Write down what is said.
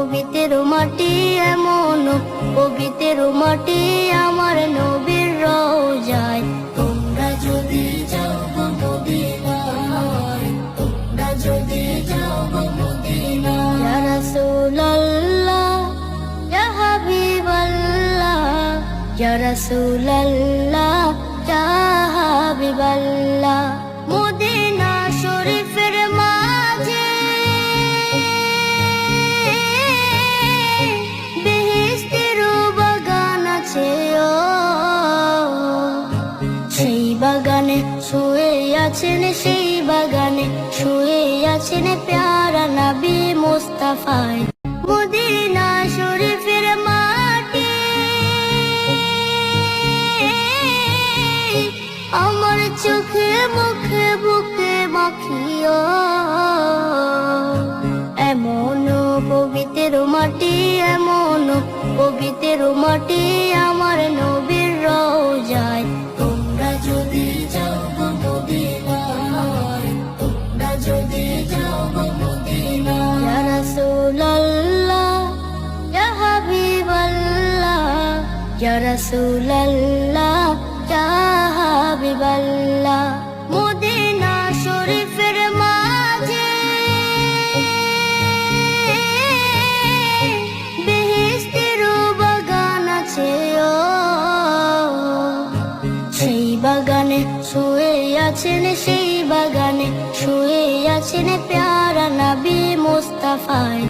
পবিত্র মাটি এমন পবিত্র মাটি আমার নবীর রওজায়। তোমরা যদি যাও গো মদিনায়, তোমরা যদি যাও গো মদিনায়। ইয়া রাসূলুল্লাহ ইয়া হাবিবাল্লাহ, ইয়া রাসূলুল্লাহ ইয়া হাবিবাল্লাহ। মদিনা শরীফের মাঝে বেহেশতের বাগান আছে, সেই বাগানে শুয়ে আছেন, সেই বাগানে শুয়ে আছেন প্যারা নবী মুস্তাফায়। মদিনা শরীফের মাটি আমার চোখে মুখে বুকে মাখিও, এমন পবিত্র মাটি এমন পবিত্র মাটি আমার নবীর রওজায়। তোমরা যদি যাও গো মদিনায়, তোমরা যদি যাও গো মদিনায়। ইয়া রাসূলুল্লাহ ইয়া হাবিবাল্লাহ, ইয়া রাসূলুল্লাহ ইয়া হাবিবাল্লাহ। মদিনা শরীফের মাঝে বেহেশতের বাগান আছে, সেই বাগানে শুয়ে আছেন, সেই বাগানে শুয়ে আছেন প্যারা নবী মুস্তাফায়।